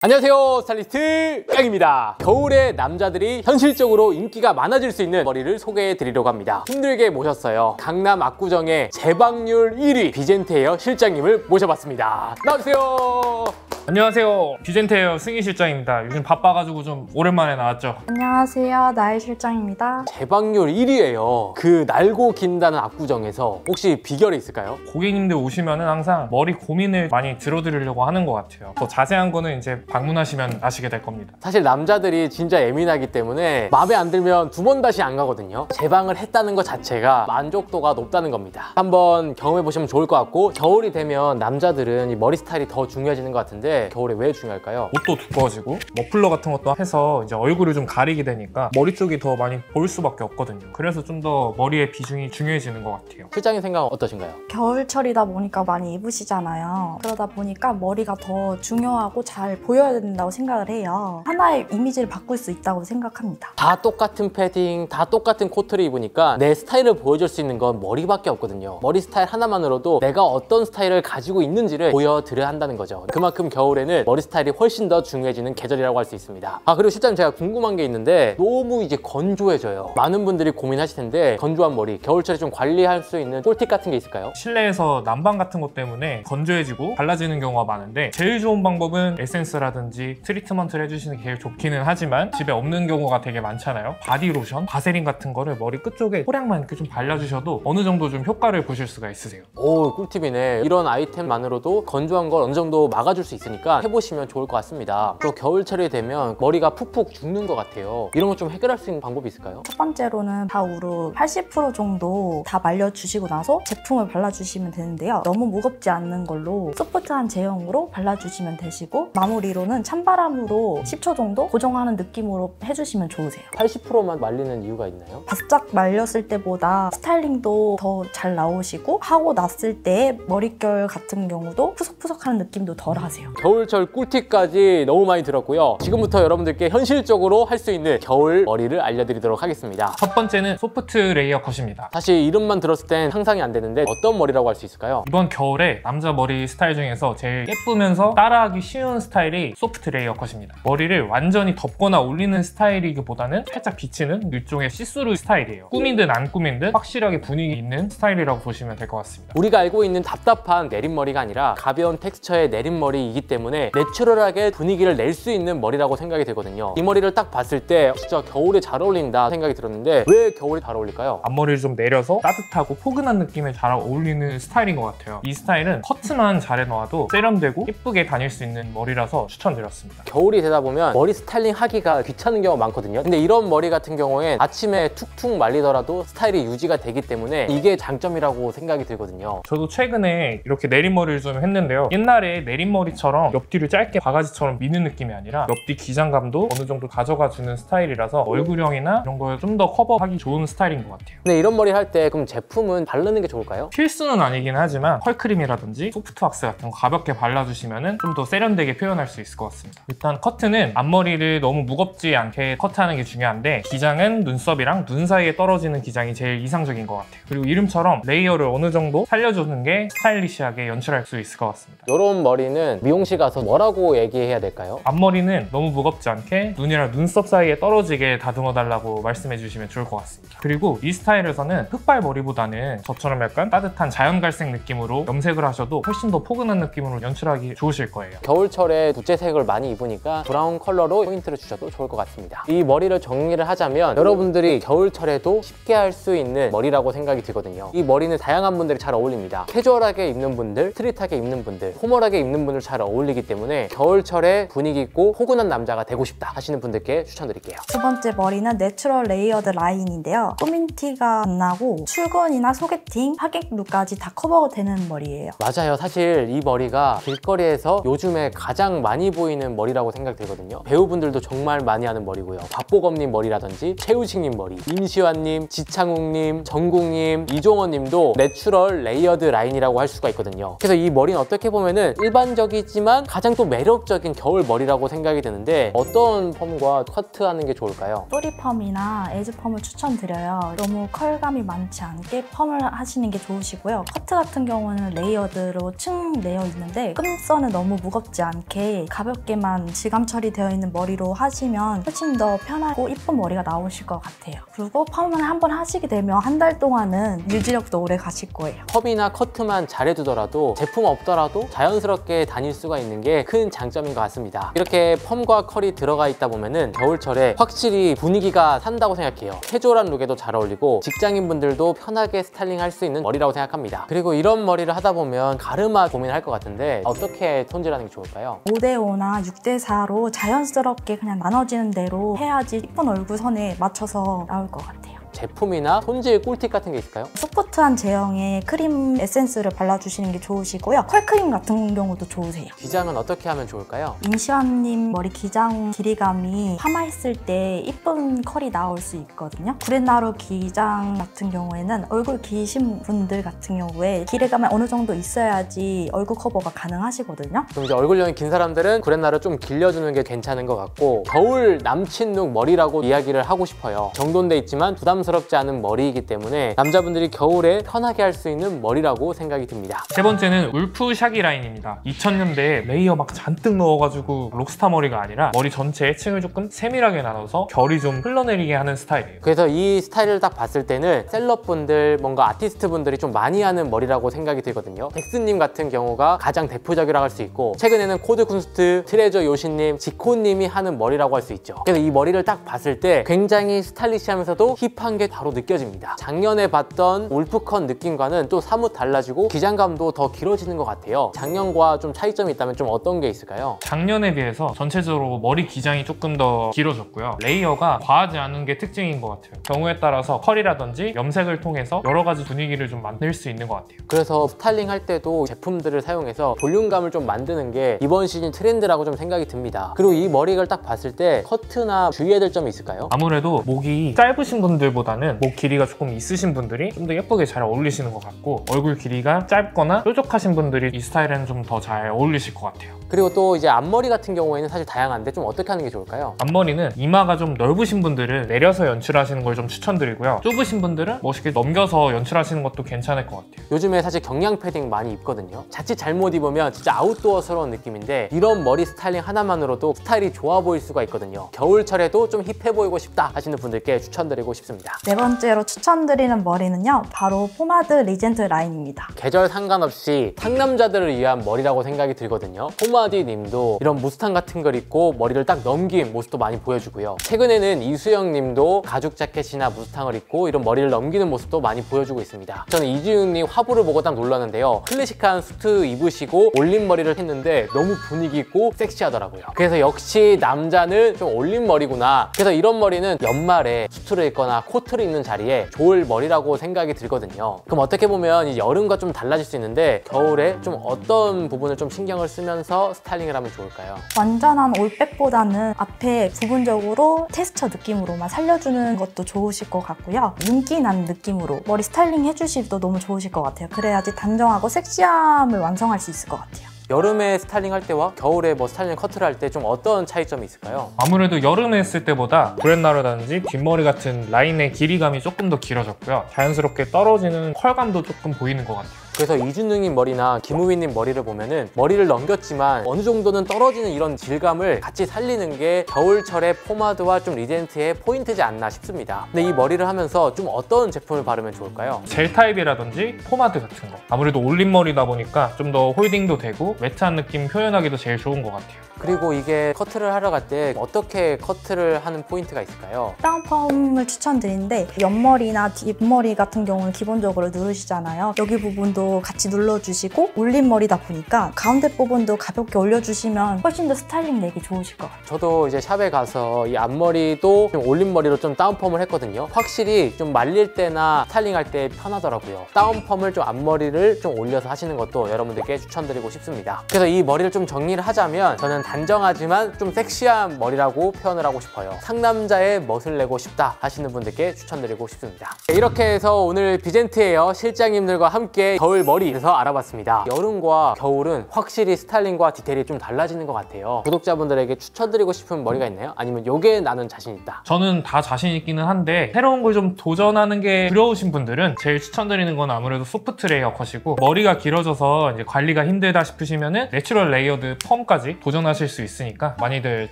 안녕하세요, 스타일리스트 깡입니다. 겨울에 남자들이 현실적으로 인기가 많아질 수 있는 머리를 소개해 드리려고 합니다. 힘들게 모셨어요. 강남 압구정의 재방률 1위 비젠트 헤어 실장님을 모셔봤습니다. 나와주세요. 안녕하세요, 비젠트 헤어 승희 실장입니다. 요즘 바빠가지고 좀 오랜만에 나왔죠. 안녕하세요, 나혜 실장입니다. 재방률 1위예요. 그 날고 긴다는 압구정에서 혹시 비결이 있을까요? 고객님들 오시면은 항상 머리 고민을 많이 들어드리려고 하는 것 같아요. 더 자세한 거는 이제 방문하시면 아시게 될 겁니다. 사실 남자들이 진짜 예민하기 때문에 마음에 안 들면 두 번 다시 안 가거든요. 재방을 했다는 것 자체가 만족도가 높다는 겁니다. 한번 경험해 보시면 좋을 것 같고, 겨울이 되면 남자들은 이 머리 스타일이 더 중요해지는 것 같은데 겨울에 왜 중요할까요? 옷도 두꺼워지고 머플러 같은 것도 해서 이제 얼굴을 좀 가리게 되니까 머리 쪽이 더 많이 보일 수밖에 없거든요. 그래서 좀 더 머리의 비중이 중요해지는 것 같아요. 실장님 생각은 어떠신가요? 겨울철이다 보니까 많이 입으시잖아요. 그러다 보니까 머리가 더 중요하고 잘 보여야 된다고 생각을 해요. 하나의 이미지를 바꿀 수 있다고 생각합니다. 다 똑같은 패딩, 다 똑같은 코트를 입으니까 내 스타일을 보여줄 수 있는 건 머리밖에 없거든요. 머리 스타일 하나만으로도 내가 어떤 스타일을 가지고 있는지를 보여드려야 한다는 거죠. 그만큼 겨울에는 머리 스타일이 훨씬 더 중요해지는 계절이라고 할 수 있습니다. 그리고 실장님, 제가 궁금한 게 있는데 너무 이제 건조해져요. 많은 분들이 고민하실 텐데 건조한 머리 겨울철에 좀 관리할 수 있는 꿀팁 같은 게 있을까요? 실내에서 난방 같은 것 때문에 건조해지고 갈라지는 경우가 많은데, 제일 좋은 방법은 에센스라든지 트리트먼트를 해주시는 게 제일 좋기는 하지만 집에 없는 경우가 되게 많잖아요. 바디로션, 바세린 같은 거를 머리 끝쪽에 소량만 이렇게 좀 발라주셔도 어느 정도 좀 효과를 보실 수가 있으세요. 오, 꿀팁이네. 이런 아이템만으로도 건조한 걸 어느 정도 막아줄 수 있으니까 해보시면 좋을 것 같습니다. 또 겨울철이 되면 머리가 푹푹 죽는 것 같아요. 이런 거 좀 해결할 수 있는 방법이 있을까요? 첫 번째로는 다우로 80% 정도 다 말려주시고 나서 제품을 발라주시면 되는데요. 너무 무겁지 않는 걸로 소프트한 제형으로 발라주시면 되시고, 마무리로는 찬바람으로 10초 정도 고정하는 느낌으로 해주시면 좋으세요. 80%만 말리는 이유가 있나요? 바싹 말렸을 때보다 스타일링도 더 잘 나오시고, 하고 났을 때 머릿결 같은 경우도 푸석푸석하는 느낌도 덜 하세요. 겨울철 꿀팁까지 너무 많이 들었고요. 지금부터 여러분들께 현실적으로 할 수 있는 겨울 머리를 알려드리도록 하겠습니다. 첫 번째는 소프트 레이어 컷입니다. 사실 이름만 들었을 땐 상상이 안 되는데 어떤 머리라고 할 수 있을까요? 이번 겨울에 남자 머리 스타일 중에서 제일 예쁘면서 따라하기 쉬운 스타일이 소프트 레이어 컷입니다. 머리를 완전히 덮거나 올리는 스타일이기보다는 살짝 비치는 일종의 시스루 스타일이에요. 꾸민 듯 안 꾸민 듯 확실하게 분위기 있는 스타일이라고 보시면 될 것 같습니다. 우리가 알고 있는 답답한 내린머리가 아니라 가벼운 텍스처의 내린머리이기 때문에 내추럴하게 분위기를 낼 수 있는 머리라고 생각이 되거든요. 이 머리를 딱 봤을 때 진짜 겨울에 잘 어울린다 생각이 들었는데 왜 겨울에 잘 어울릴까요? 앞머리를 좀 내려서 따뜻하고 포근한 느낌에 잘 어울리는 스타일인 것 같아요. 이 스타일은 커트만 잘 해놔도 세련되고 예쁘게 다닐 수 있는 머리라서 추천드렸습니다. 겨울이 되다 보면 머리 스타일링 하기가 귀찮은 경우가 많거든요. 근데 이런 머리 같은 경우엔 아침에 툭툭 말리더라도 스타일이 유지가 되기 때문에 이게 장점이라고 생각이 들거든요. 저도 최근에 이렇게 내린머리를 좀 했는데요. 옛날에 내린머리처럼 옆뒤를 짧게 바가지처럼 미는 느낌이 아니라 옆뒤 기장감도 어느 정도 가져가주는 스타일이라서 얼굴형이나 이런 걸 좀 더 커버하기 좋은 스타일인 것 같아요. 근데 이런 머리 할 때 그럼 제품은 바르는 게 좋을까요? 필수는 아니긴 하지만 펄크림이라든지 소프트 왁스 같은 거 가볍게 발라주시면 좀 더 세련되게 표현할 수 있을 것 같습니다. 일단 커트는 앞머리를 너무 무겁지 않게 커트하는 게 중요한데, 기장은 눈썹이랑 눈 사이에 떨어지는 기장이 제일 이상적인 것 같아요. 그리고 이름처럼 레이어를 어느 정도 살려주는 게 스타일리시하게 연출할 수 있을 것 같습니다. 이런 머리는 미용실 가서 뭐라고 얘기해야 될까요? 앞머리는 너무 무겁지 않게 눈이랑 눈썹 사이에 떨어지게 다듬어 달라고 말씀해 주시면 좋을 것 같습니다. 그리고 이 스타일에서는 흑발 머리보다는 저처럼 약간 따뜻한 자연갈색 느낌으로 염색을 하셔도 훨씬 더 포근한 느낌으로 연출하기 좋으실 거예요. 겨울철에 무채색을 많이 입으니까 브라운 컬러로 포인트를 주셔도 좋을 것 같습니다. 이 머리를 정리를 하자면 여러분들이 겨울철에도 쉽게 할 수 있는 머리라고 생각이 들거든요. 이 머리는 다양한 분들이 잘 어울립니다. 캐주얼하게 입는 분들, 스트릿하게 입는 분들, 포멀하게 입는 분들 잘 어울리기 때문에 겨울철에 분위기 있고 포근한 남자가 되고 싶다 하시는 분들께 추천드릴게요. 두 번째 머리는 내추럴 레이어드 라인인데요. 꾸민 티가 안 나고 출근이나 소개팅, 하객 룩까지 다 커버가 되는 머리예요. 맞아요. 사실 이 머리가 길거리에서 요즘에 가장 많이 보이는 머리라고 생각 들거든요. 배우분들도 정말 많이 하는 머리고요. 박보검님 머리라든지 최우식님 머리, 임시완님, 지창욱님, 정국님, 이종원님도 내추럴 레이어드 라인이라고 할 수가 있거든요. 그래서 이 머리는 어떻게 보면은 일반적이지만 하지만 가장 또 매력적인 겨울 머리라고 생각이 드는데 어떤 펌과 커트하는 게 좋을까요? 뿌리펌이나 에즈펌을 추천드려요. 너무 컬감이 많지 않게 펌을 하시는 게 좋으시고요. 커트 같은 경우는 레이어드로 층 내어 있는데 끈선은 너무 무겁지 않게 가볍게만 질감 처리되어 있는 머리로 하시면 훨씬 더 편하고 이쁜 머리가 나오실 것 같아요. 그리고 펌을 한번 하시게 되면 한 달 동안은 유지력도 오래 가실 거예요. 펌이나 커트만 잘해두더라도 제품 없더라도 자연스럽게 다닐 수가 있는 게 큰 장점인 것 같습니다. 이렇게 펌과 컬이 들어가 있다 보면은 겨울철에 확실히 분위기가 산다고 생각해요. 캐주얼한 룩에도 잘 어울리고 직장인분들도 편하게 스타일링할 수 있는 머리라고 생각합니다. 그리고 이런 머리를 하다 보면 가르마 고민할 것 같은데 어떻게 손질하는 게 좋을까요? 5대5나 6대4로 자연스럽게 그냥 나눠지는 대로 해야지 이쁜 얼굴선에 맞춰서 나올 것 같아요. 제품이나 손질 꿀팁 같은 게 있을까요? 소프트한 제형의 크림 에센스를 발라주시는 게 좋으시고요. 컬크림 같은 경우도 좋으세요. 기장은 어떻게 하면 좋을까요? 임시완님 머리 기장 길이감이 파마했을 때 이쁜 컬이 나올 수 있거든요. 구렛나루 기장 같은 경우에는 얼굴 기신 분들 같은 경우에 길이감이 어느 정도 있어야지 얼굴 커버가 가능하시거든요. 그럼 이제 얼굴형이 긴 사람들은 구렛나루 좀 길려주는 게 괜찮은 것 같고 겨울 남친 룩 머리라고 이야기를 하고 싶어요. 정돈돼 있지만 부담스럽지 않은 머리이기 때문에 남자분들이 겨울에 편하게 할 수 있는 머리라고 생각이 듭니다. 세 번째는 울프 샤기 라인입니다. 2000년대에 레이어 막 잔뜩 넣어가지고 록스타 머리가 아니라 머리 전체에 층을 조금 세밀하게 나눠서 결이 좀 흘러내리게 하는 스타일이에요. 그래서 이 스타일을 딱 봤을 때는 셀럽분들, 뭔가 아티스트 분들이 좀 많이 하는 머리라고 생각이 들거든요. 덱스님 같은 경우가 가장 대표적이라고 할 수 있고 최근에는 코드 쿤스트, 트레저 요시님, 지코님이 하는 머리라고 할 수 있죠. 그래서 이 머리를 딱 봤을 때 굉장히 스타일리시하면서도 힙한 게 바로 느껴집니다. 작년에 봤던 울프컷 느낌과는 또 사뭇 달라지고 기장감도 더 길어지는 것 같아요. 작년과 좀 차이점이 있다면 좀 어떤 게 있을까요? 작년에 비해서 전체적으로 머리 기장이 조금 더 길어졌고요. 레이어가 과하지 않은 게 특징인 것 같아요. 경우에 따라서 컬이라든지 염색을 통해서 여러 가지 분위기를 좀 만들 수 있는 것 같아요. 그래서 스타일링 할 때도 제품들을 사용해서 볼륨감을 좀 만드는 게 이번 시즌 트렌드라고 좀 생각이 듭니다. 그리고 이 머리를 딱 봤을 때 커트나 주의해야 될 점이 있을까요? 아무래도 목이 짧으신 분들보다는 목 길이가 조금 있으신 분들이 좀 더 예쁘게 잘 어울리시는 것 같고 얼굴 길이가 짧거나 뾰족하신 분들이 이 스타일에는 좀 더 잘 어울리실 것 같아요. 그리고 또 이제 앞머리 같은 경우에는 사실 다양한데 좀 어떻게 하는 게 좋을까요? 앞머리는 이마가 좀 넓으신 분들은 내려서 연출하시는 걸 좀 추천드리고요. 좁으신 분들은 멋있게 넘겨서 연출하시는 것도 괜찮을 것 같아요. 요즘에 사실 경량 패딩 많이 입거든요. 자칫 잘못 입으면 진짜 아웃도어스러운 느낌인데 이런 머리 스타일링 하나만으로도 스타일이 좋아 보일 수가 있거든요. 겨울철에도 좀 힙해 보이고 싶다 하시는 분들께 추천드리고 싶습니다. 네 번째로 추천드리는 머리는요. 바로 포마드 리젠트 라인입니다. 계절 상관없이 상남자들을 위한 머리라고 생각이 들거든요. 포마디 님도 이런 무스탕 같은 걸 입고 머리를 딱 넘긴 모습도 많이 보여주고요. 최근에는 이수영 님도 가죽 자켓이나 무스탕을 입고 이런 머리를 넘기는 모습도 많이 보여주고 있습니다. 저는 이지윤 님 화보를 보고 딱 놀랐는데요. 클래식한 수트 입으시고 올린 머리를 했는데 너무 분위기 있고 섹시하더라고요. 그래서 역시 남자는 좀 올린 머리구나. 그래서 이런 머리는 연말에 수트를 입거나 코트를 입는 자리에 좋을 머리라고 생각이 들거든요. 그럼 어떻게 보면 이 여름과 좀 달라질 수 있는데 겨울에 좀 어떤 부분을 좀 신경을 쓰면서 스타일링을 하면 좋을까요? 완전한 올백보다는 앞에 부분적으로 텍스처 느낌으로만 살려주는 것도 좋으실 것 같고요. 윤기 난 느낌으로 머리 스타일링 해주시도 너무 좋으실 것 같아요. 그래야지 단정하고 섹시함을 완성할 수 있을 것 같아요. 여름에 스타일링 할 때와 겨울에 뭐 스타일링 커트를 할 때 좀 어떤 차이점이 있을까요? 아무래도 여름에 했을 때보다 브렛나루라든지 뒷머리 같은 라인의 길이감이 조금 더 길어졌고요. 자연스럽게 떨어지는 컬감도 조금 보이는 것 같아요. 그래서 이준능님 머리나 김우빈님 머리를 보면은 머리를 넘겼지만 어느 정도는 떨어지는 이런 질감을 같이 살리는 게 겨울철의 포마드와 좀 리젠트의 포인트지 않나 싶습니다. 근데 이 머리를 하면서 좀 어떤 제품을 바르면 좋을까요? 젤 타입이라든지 포마드 같은 거. 아무래도 올린 머리다 보니까 좀 더 홀딩도 되고 매트한 느낌 표현하기도 제일 좋은 것 같아요. 그리고 이게 커트를 하러 갈 때 어떻게 커트를 하는 포인트가 있을까요? 다운펌을 추천드리는데 옆머리나 뒷머리 같은 경우는 기본적으로 누르시잖아요. 여기 부분도 같이 눌러주시고 올린 머리다 보니까 가운데 부분도 가볍게 올려주시면 훨씬 더 스타일링 내기 좋으실 것 같아요. 저도 이제 샵에 가서 이 앞머리도 좀 올린 머리로 좀 다운펌을 했거든요. 확실히 좀 말릴 때나 스타일링할 때 편하더라고요. 다운펌을 좀 앞머리를 좀 올려서 하시는 것도 여러분들께 추천드리고 싶습니다. 그래서 이 머리를 좀 정리를 하자면 저는 단정하지만 좀 섹시한 머리라고 표현을 하고 싶어요. 상남자의 멋을 내고 싶다 하시는 분들께 추천드리고 싶습니다. 이렇게 해서 오늘 비젠트 헤어 실장님들과 함께 겨울 겨울 머리에서 알아봤습니다. 여름과 겨울은 확실히 스타일링과 디테일이 좀 달라지는 것 같아요. 구독자분들에게 추천드리고 싶은 머리가 있나요? 아니면 요게 나는 자신 있다? 저는 다 자신 있기는 한데 새로운 걸 좀 도전하는 게 두려우신 분들은 제일 추천드리는 건 아무래도 소프트 레이어 컷이고, 머리가 길어져서 이제 관리가 힘들다 싶으시면은 내추럴 레이어드 펌까지 도전하실 수 있으니까 많이들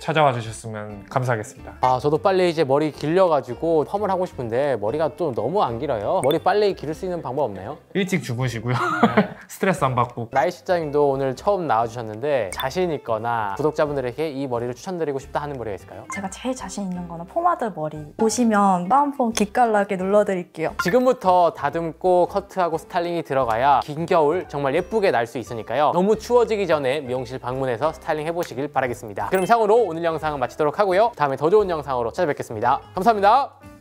찾아와 주셨으면 감사하겠습니다. 저도 빨리 이제 머리 길려가지고 펌을 하고 싶은데 머리가 또 너무 안 길어요. 머리 빨리 기를 수 있는 방법 없나요? 일찍 주무시고요. 스트레스 안 받고. 나이 실장님도 오늘 처음 나와주셨는데 자신 있거나 구독자분들에게 이 머리를 추천드리고 싶다 하는 머리가 있을까요? 제가 제일 자신 있는 거는 포마드 머리. 보시면 다운펌 기깔나게 눌러드릴게요. 지금부터 다듬고 커트하고 스타일링이 들어가야 긴 겨울 정말 예쁘게 날 수 있으니까요. 너무 추워지기 전에 미용실 방문해서 스타일링 해보시길 바라겠습니다. 그럼 이상으로 오늘 영상은 마치도록 하고요. 다음에 더 좋은 영상으로 찾아뵙겠습니다. 감사합니다.